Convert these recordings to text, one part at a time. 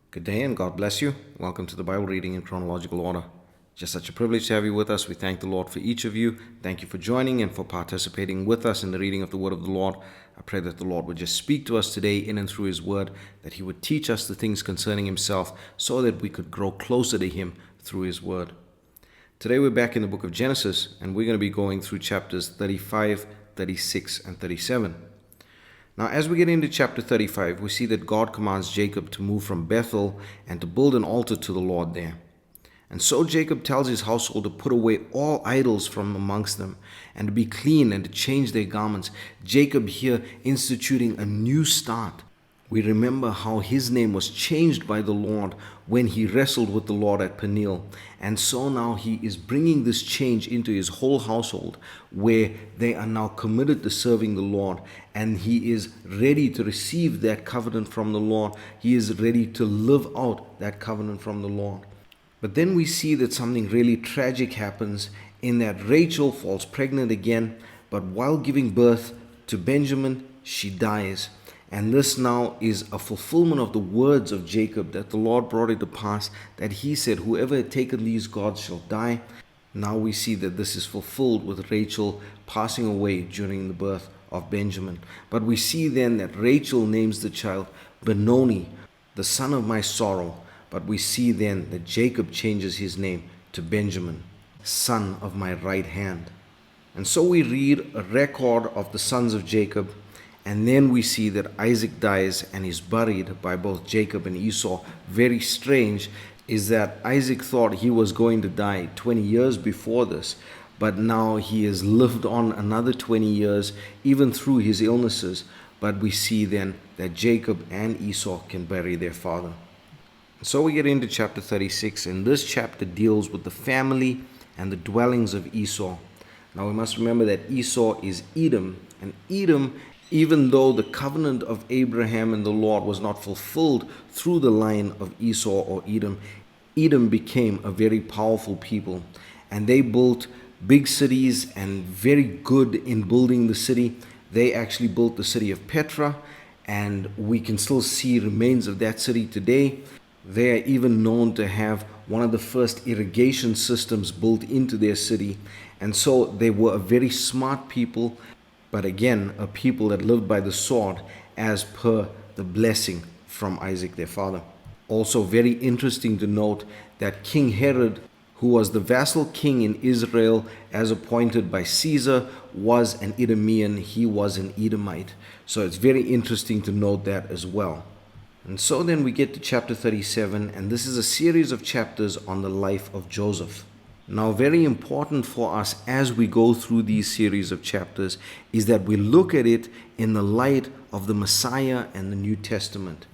Good day and God bless you. Welcome to the Bible reading in chronological order. Just such a privilege to have you with us. We thank the Lord for each of you. Thank you for joining and for participating with us in the reading of the Word of the Lord. I pray that the Lord would just speak to us today in and through His Word, that He would teach us the things concerning Himself so that we could grow closer to Him through His Word. Today we're back in the book of Genesis and we're going to be going through chapters 35, 36, and 37. Now, as we get into chapter 35, we see that God commands Jacob to move from Bethel and to build an altar to the Lord there. And so Jacob tells his household to put away all idols from amongst them and to be clean and to change their garments. Jacob here instituting a new start. We remember how his name was changed by the Lord when he wrestled with the Lord at Peniel. And so now he is bringing this change into his whole household where they are now committed to serving the Lord. And he is ready to receive that covenant from the Lord. He is ready to live out that covenant from the Lord. But then we see that something really tragic happens in that Rachel falls pregnant again. But while giving birth to Benjamin, she dies. And this now is a fulfillment of the words of Jacob that the Lord brought it to pass, that he said, whoever had taken these gods shall die. Now we see that this is fulfilled with Rachel passing away during the birth of Benjamin. But we see then that Rachel names the child Benoni, the son of my sorrow. But we see then that Jacob changes his name to Benjamin, son of my right hand. And so we read a record of the sons of Jacob. And then we see that Isaac dies and is buried by both Jacob and Esau. Very strange is that Isaac thought he was going to die 20 years before this, but now he has lived on another 20 years, even through his illnesses. But we see then that Jacob and Esau can bury their father. So we get into chapter 36, and this chapter deals with the family and the dwellings of Esau. Now we must remember that Esau is Edom, and Edom, even though the covenant of Abraham and the Lord was not fulfilled through the line of Esau or Edom, Edom became a very powerful people. And they built big cities and very good in building the city. They actually built the city of Petra, and we can still see remains of that city today. They are even known to have one of the first irrigation systems built into their city. And so they were a very smart people, but again, a people that lived by the sword as per the blessing from Isaac their father. Also very interesting to note that King Herod, who was the vassal king in Israel as appointed by Caesar, was an Edomian. He was an Edomite. So it's very interesting to note that as well. And so then we get to chapter 37, and this is a series of chapters on the life of Joseph. Now, very important for us as we go through these series of chapters is that we look at it in the light of the Messiah and the New Testament.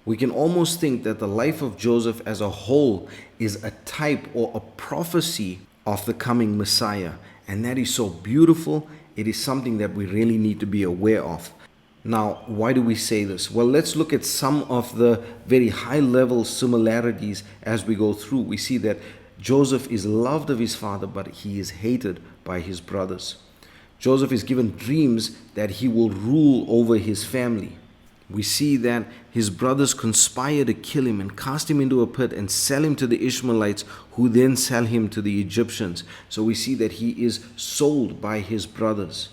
We can almost think that the life of Joseph as a whole is a type or a prophecy of the coming Messiah. And that is so beautiful. It is something that we really need to be aware of. Now, why do we say this? Well, let's look at some of the very high-level similarities as we go through. We see that Joseph is loved of his father, but he is hated by his brothers. Joseph is given dreams that he will rule over his family. We see that his brothers conspire to kill him and cast him into a pit and sell him to the Ishmaelites, who then sell him to the Egyptians. So we see that he is sold by his brothers.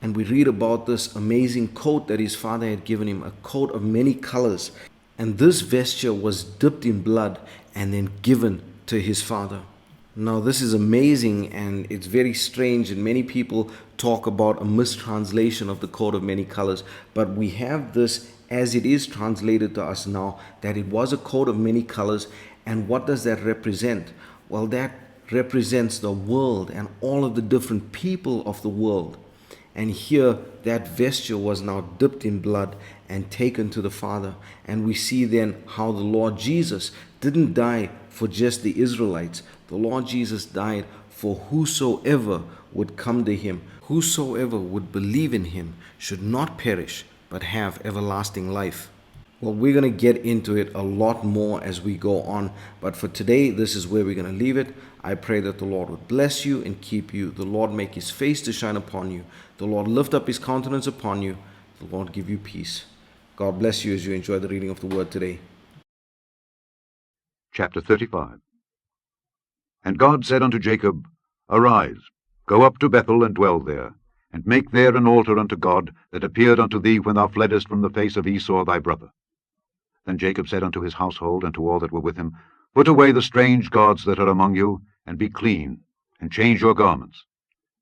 And we read about this amazing coat that his father had given him, a coat of many colors. And this vesture was dipped in blood and then given to his father. Now this is amazing, and it's very strange, and many people talk about a mistranslation of the coat of many colors, but we have this as it is translated to us now, that it was a coat of many colors. And what does that represent? Well, that represents the world and all of the different people of the world. And here that vesture was now dipped in blood and taken to the Father. And we see then how the Lord Jesus didn't die for just the Israelites. The Lord Jesus died for whosoever would come to him. Whosoever would believe in him should not perish, but have everlasting life. Well, we're going to get into it a lot more as we go on, but for today, this is where we're going to leave it. I pray that the Lord would bless you and keep you. The Lord make his face to shine upon you. The Lord lift up his countenance upon you. The Lord give you peace. God bless you as you enjoy the reading of the word today. Chapter 35. And God said unto Jacob, Arise, go up to Bethel, and dwell there, and make there an altar unto God, that appeared unto thee when thou fleddest from the face of Esau thy brother. Then Jacob said unto his household, and to all that were with him, Put away the strange gods that are among you, and be clean, and change your garments.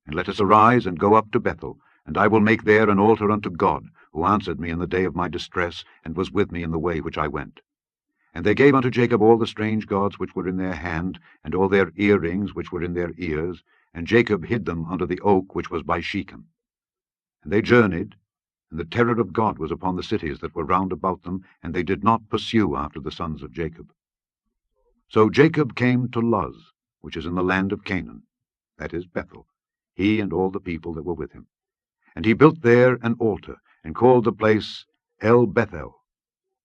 And let us arise, and go up to Bethel, and I will make there an altar unto God, who answered me in the day of my distress, and was with me in the way which I went. And they gave unto Jacob all the strange gods which were in their hand, and all their earrings which were in their ears, and Jacob hid them under the oak which was by Shechem. And they journeyed, and the terror of God was upon the cities that were round about them, and they did not pursue after the sons of Jacob. So Jacob came to Luz, which is in the land of Canaan, that is Bethel, he and all the people that were with him. And he built there an altar, and called the place El Bethel,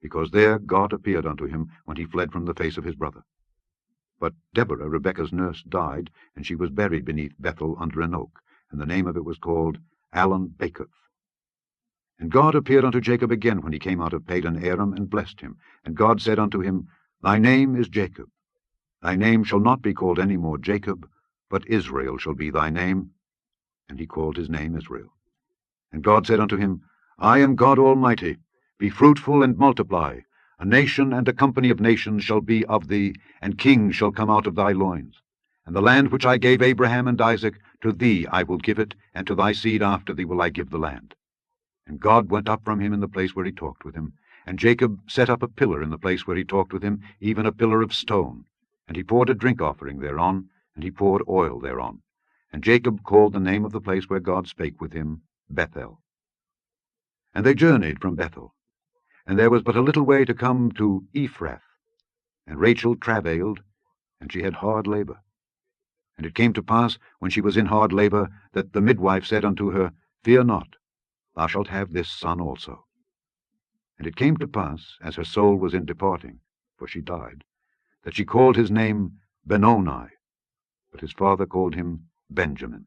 because there God appeared unto him when he fled from the face of his brother. But Deborah, Rebekah's nurse, died, and she was buried beneath Bethel under an oak, and the name of it was called Allon-Bacuth. And God appeared unto Jacob again when he came out of Padan Aram, and blessed him. And God said unto him, Thy name is Jacob. Thy name shall not be called any more Jacob, but Israel shall be thy name. And he called his name Israel. And God said unto him, I am God Almighty. Be fruitful and multiply. A nation and a company of nations shall be of thee, and kings shall come out of thy loins. And the land which I gave Abraham and Isaac, to thee I will give it, and to thy seed after thee will I give the land. And God went up from him in the place where he talked with him. And Jacob set up a pillar in the place where he talked with him, even a pillar of stone. And he poured a drink offering thereon, and he poured oil thereon. And Jacob called the name of the place where God spake with him, Bethel. And they journeyed from Bethel. And there was but a little way to come to Ephrath. And Rachel travailed, and she had hard labor. And it came to pass, when she was in hard labor, that the midwife said unto her, Fear not, thou shalt have this son also. And it came to pass, as her soul was in departing, for she died, that she called his name Benoni, but his father called him Benjamin.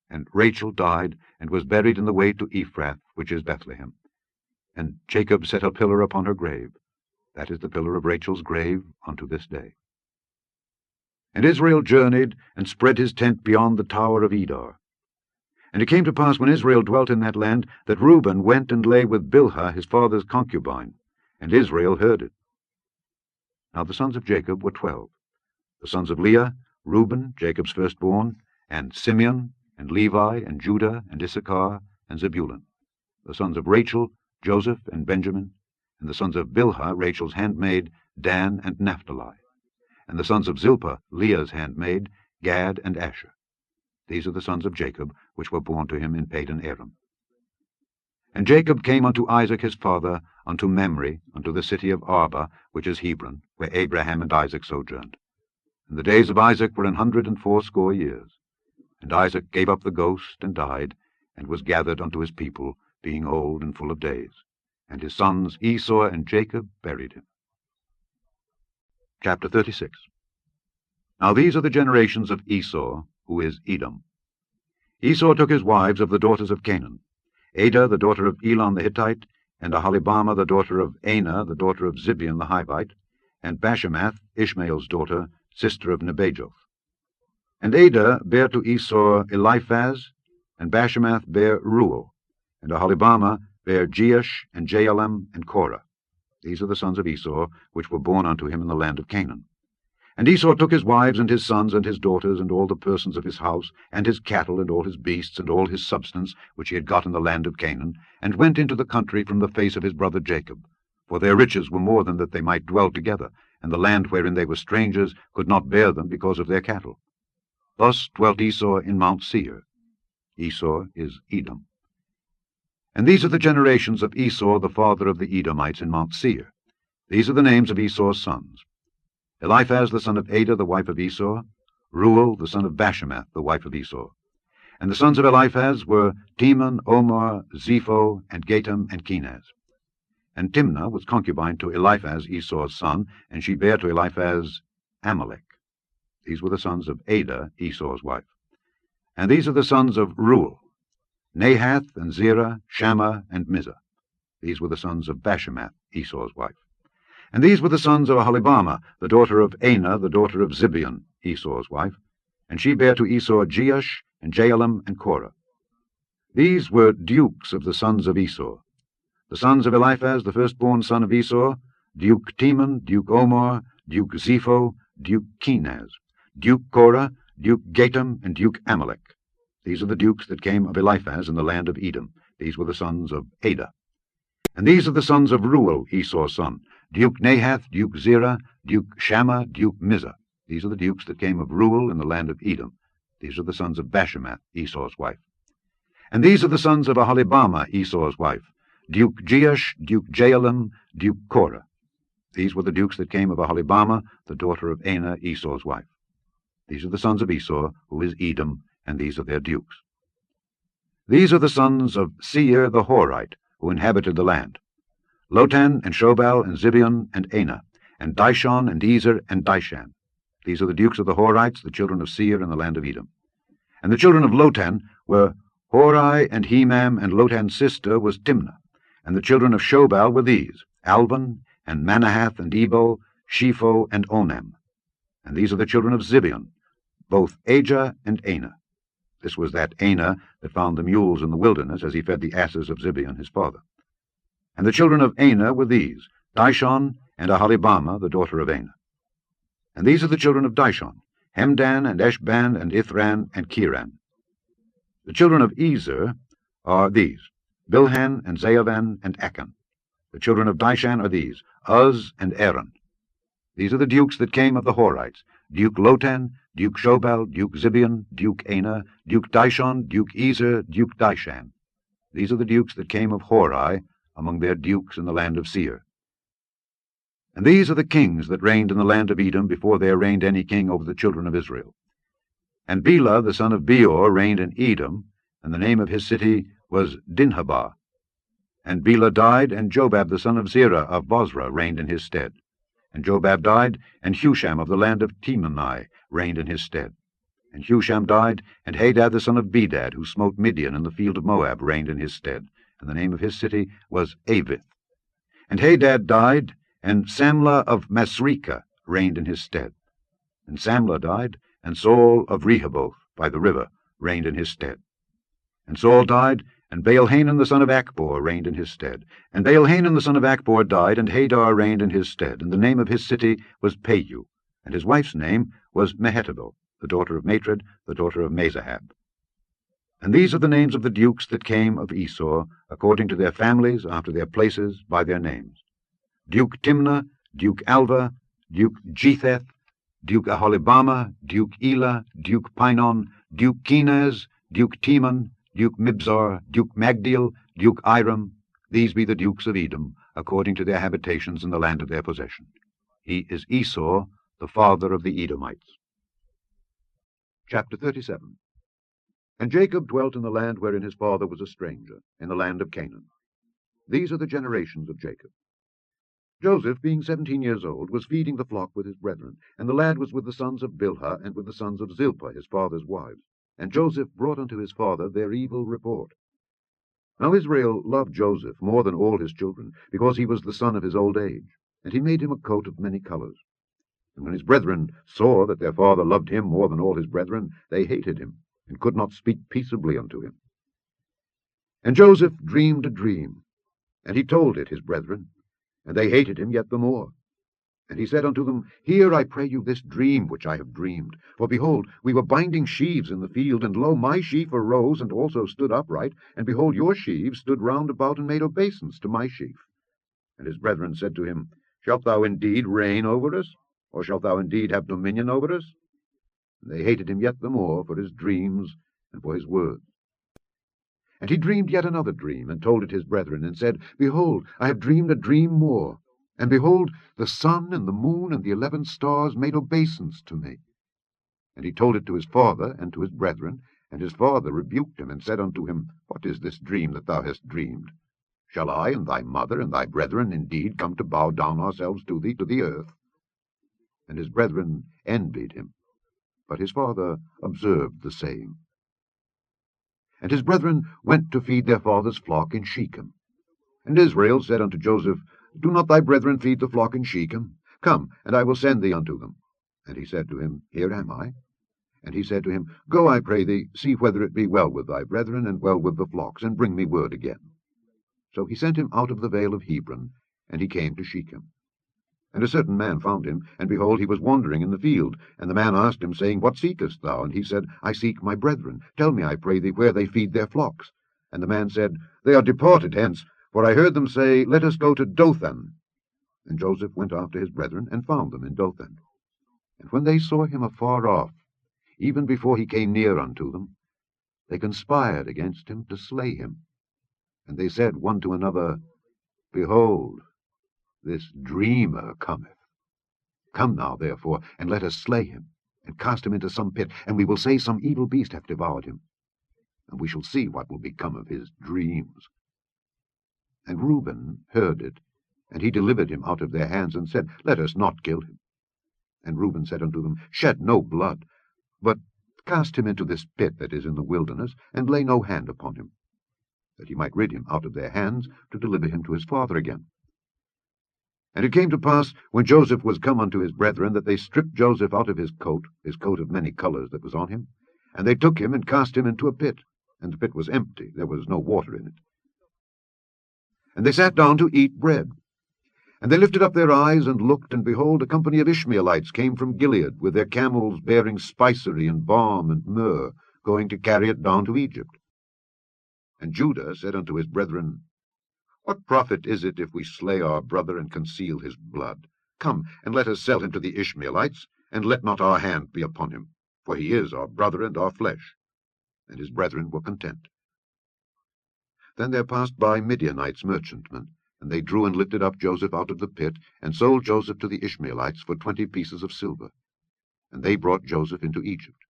And Rachel died, and was buried in the way to Ephrath, which is Bethlehem. And Jacob set a pillar upon her grave. That is the pillar of Rachel's grave unto this day. And Israel journeyed, and spread his tent beyond the tower of Edar. And it came to pass, when Israel dwelt in that land, that Reuben went and lay with Bilhah his father's concubine, and Israel heard it. Now the sons of Jacob were 12. The sons of Leah, Reuben, Jacob's firstborn, and Simeon, and Levi, and Judah, and Issachar, and Zebulun. The sons of Rachel, Joseph, and Benjamin. And the sons of Bilhah, Rachel's handmaid, Dan, and Naphtali. And the sons of Zilpah, Leah's handmaid, Gad, and Asher. These are the sons of Jacob, which were born to him in Padan Aram. And Jacob came unto Isaac his father, unto Mamre, unto the city of Arba, which is Hebron, where Abraham and Isaac sojourned. And the days of Isaac were 180 years. And Isaac gave up the ghost, and died, and was gathered unto his people, being old and full of days. And his sons Esau and Jacob buried him. Chapter 36. Now these are the generations of Esau, who is Edom. Esau took his wives of the daughters of Canaan, Adah the daughter of Elon the Hittite, and Aholibamah the daughter of Anah the daughter of Zibeon the Hivite, and Bashemath, Ishmael's daughter, sister of Nebajoth. And Adah bare to Esau Eliphaz, and Bashemath bare Reuel, and Aholibamah bare Jeush, and Jaalam, and Korah. These are the sons of Esau, which were born unto him in the land of Canaan. And Esau took his wives, and his sons, and his daughters, and all the persons of his house, and his cattle, and all his beasts, and all his substance, which he had got in the land of Canaan, and went into the country from the face of his brother Jacob. For their riches were more than that they might dwell together, and the land wherein they were strangers could not bear them because of their cattle. Thus dwelt Esau in Mount Seir. Esau is Edom. And these are the generations of Esau, the father of the Edomites, in Mount Seir. These are the names of Esau's sons: Eliphaz the son of Adah, the wife of Esau; Reuel the son of Bashemath, the wife of Esau. And the sons of Eliphaz were Teman, Omar, Zepho, and Gatam, and Kenaz. And Timnah was concubine to Eliphaz, Esau's son, and she bare to Eliphaz Amalek. These were the sons of Adah, Esau's wife. And these are the sons of Reuel: Nahath, and Zerah, Shammah, and Mizah. These were the sons of Bashemath, Esau's wife. And these were the sons of Aholibamah, the daughter of Anah, the daughter of Zibeon, Esau's wife. And she bare to Esau Jeush, and Jaalam, and Korah. These were dukes of the sons of Esau. The sons of Eliphaz, the firstborn son of Esau, Duke Teman, Duke Omar, Duke Zepho, Duke Kenaz, Duke Korah, Duke Gatam, and Duke Amalek. These are the dukes that came of Eliphaz in the land of Edom. These were the sons of Adah. And these are the sons of Reuel, Esau's son, Duke Nahath, Duke Zerah, Duke Shammah, Duke Mizah. These are the dukes that came of Reuel in the land of Edom. These are the sons of Bashemath, Esau's wife. And these are the sons of Aholibamah, Esau's wife, Duke Jeush, Duke Jaalam, Duke Korah. These were the dukes that came of Aholibamah, the daughter of Anah, Esau's wife. These are the sons of Esau, who is Edom, and these are their dukes. These are the sons of Seir the Horite, who inhabited the land, Lotan, and Shobal, and Zibeon, and Anah, and Dishon, and Ezer, and Dishan. These are the dukes of the Horites, the children of Seir in the land of Edom. And the children of Lotan were Hori, and Hemam, and Lotan's sister was Timnah. And the children of Shobal were these, Alvan, and Manahath, and Ebo, Shepho, and Onam. And these are the children of Zibeon, both Ajah and Anah. This was that Anah that found the mules in the wilderness as he fed the asses of Zibeon his father. And the children of Anah were these, Dishon, and Aholibamah, the daughter of Anah. And these are the children of Dishon, Hemdan, and Eshban, and Ithran, and Kiran. The children of Ezer are these, Bilhan, and Zaavan, and Achan. The children of Dishan are these, Uz, and Aaron. These are the dukes that came of the Horites, Duke Lotan, Duke Shobal, Duke Zibeon, Duke Anah, Duke Dishon, Duke Ezer, Duke Dishan. These are the dukes that came of Hori, among their dukes in the land of Seir. And these are the kings that reigned in the land of Edom before there reigned any king over the children of Israel. And Bela the son of Beor reigned in Edom, and the name of his city was Dinhabah. And Bela died, and Jobab the son of Zerah of Bozrah reigned in his stead. And Jobab died, and Husham of the land of Temani reigned in his stead. And Husham died, and Hadad the son of Bedad, who smote Midian in the field of Moab, reigned in his stead. And the name of his city was Avith. And Hadad died, and Samlah of Masrekah reigned in his stead. And Samlah died, and Saul of Rehoboth by the river reigned in his stead. And Saul died, and Baal-Hanan the son of Achbor reigned in his stead. And Baal-Hanan the son of Achbor died, and Hadar reigned in his stead. And the name of his city was Payu, and his wife's name was Mehetabel, the daughter of Matred, the daughter of Mezahab. And these are the names of the dukes that came of Esau, according to their families, after their places, by their names: Duke Timnah, Duke Alva, Duke Jetheth, Duke Aholibamah, Duke Elah, Duke Pinon, Duke Kenaz, Duke Teman, Duke Mibzar, Duke Magdiel, Duke Iram. These be the dukes of Edom, according to their habitations in the land of their possession. He is Esau, the father of the Edomites. Chapter 37. And Jacob dwelt in the land wherein his father was a stranger, in the land of Canaan. These are the generations of Jacob. Joseph, being 17 years old, was feeding the flock with his brethren, and the lad was with the sons of Bilhah, and with the sons of Zilpah, his father's wives. And Joseph brought unto his father their evil report. Now Israel loved Joseph more than all his children, because he was the son of his old age, and he made him a coat of many colors. And when his brethren saw that their father loved him more than all his brethren, they hated him, and could not speak peaceably unto him. And Joseph dreamed a dream, and he told it his brethren, and they hated him yet the more. And he said unto them, Hear, I pray you, this dream which I have dreamed. For behold, we were binding sheaves in the field, and lo, my sheaf arose, and also stood upright, and behold, your sheaves stood round about, and made obeisance to my sheaf. And his brethren said to him, Shalt thou indeed reign over us? Or shalt thou indeed have dominion over us? And they hated him yet the more for his dreams and for his words. And he dreamed yet another dream, and told it his brethren, and said, Behold, I have dreamed a dream more. And behold, the sun and the moon and the 11 stars made obeisance to me. And he told it to his father and to his brethren, and his father rebuked him, and said unto him, What is this dream that thou hast dreamed? Shall I and thy mother and thy brethren indeed come to bow down ourselves to thee to the earth? And his brethren envied him, but his father observed the saying. And his brethren went to feed their father's flock in Shechem. And Israel said unto Joseph, Do not thy brethren feed the flock in Shechem? Come, and I will send thee unto them. And he said to him, Here am I. And he said to him, Go, I pray thee, see whether it be well with thy brethren, and well with the flocks, and bring me word again. So he sent him out of the vale of Hebron, and he came to Shechem. And a certain man found him, and behold, he was wandering in the field. And the man asked him, saying, What seekest thou? And he said, I seek my brethren. Tell me, I pray thee, where they feed their flocks. And the man said, They are departed hence, for I heard them say, Let us go to Dothan. And Joseph went after his brethren, and found them in Dothan. And when they saw him afar off, even before he came near unto them, they conspired against him to slay him. And they said one to another, Behold, this dreamer cometh. Come now, therefore, and let us slay him, and cast him into some pit, and we will say some evil beast hath devoured him, and we shall see what will become of his dreams. And Reuben heard it, and he delivered him out of their hands, and said, Let us not kill him. And Reuben said unto them, Shed no blood, but cast him into this pit that is in the wilderness, and lay no hand upon him, that he might rid him out of their hands, to deliver him to his father again. And it came to pass, when Joseph was come unto his brethren, that they stripped Joseph out of his coat of many colours that was on him, and they took him and cast him into a pit, and the pit was empty, there was no water in it. And they sat down to eat bread. And they lifted up their eyes and looked, and behold, a company of Ishmaelites came from Gilead, with their camels bearing spicery and balm and myrrh, going to carry it down to Egypt. And Judah said unto his brethren, What profit is it if we slay our brother and conceal his blood? Come, and let us sell him to the Ishmaelites, and let not our hand be upon him, for he is our brother and our flesh. And his brethren were content. Then there passed by Midianites merchantmen, and they drew and lifted up Joseph out of the pit, and sold Joseph to the Ishmaelites for 20 pieces of silver. And they brought Joseph into Egypt.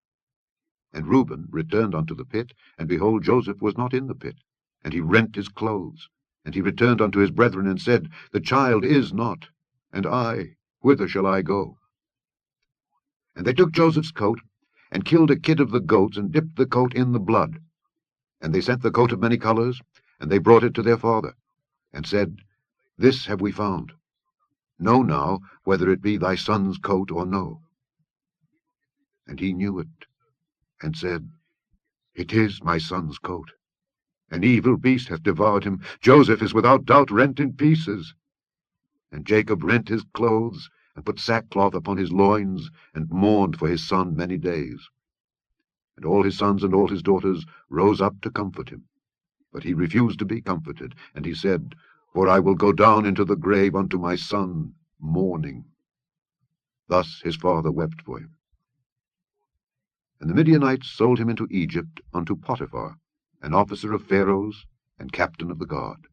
And Reuben returned unto the pit, and behold, Joseph was not in the pit. And he rent his clothes. And he returned unto his brethren, and said, The child is not, and I, whither shall I go? And they took Joseph's coat, and killed a kid of the goats, and dipped the coat in the blood. And they sent the coat of many colours, and they brought it to their father, and said, This have we found. Know now whether it be thy son's coat or no. And he knew it, and said, It is my son's coat. An evil beast hath devoured him. Joseph is without doubt rent in pieces. And Jacob rent his clothes, and put sackcloth upon his loins, and mourned for his son many days. And all his sons and all his daughters rose up to comfort him. But he refused to be comforted, and he said, For I will go down into the grave unto my son, mourning. Thus his father wept for him. And the Midianites sold him into Egypt unto Potiphar, an officer of Pharaoh's, and captain of the guard.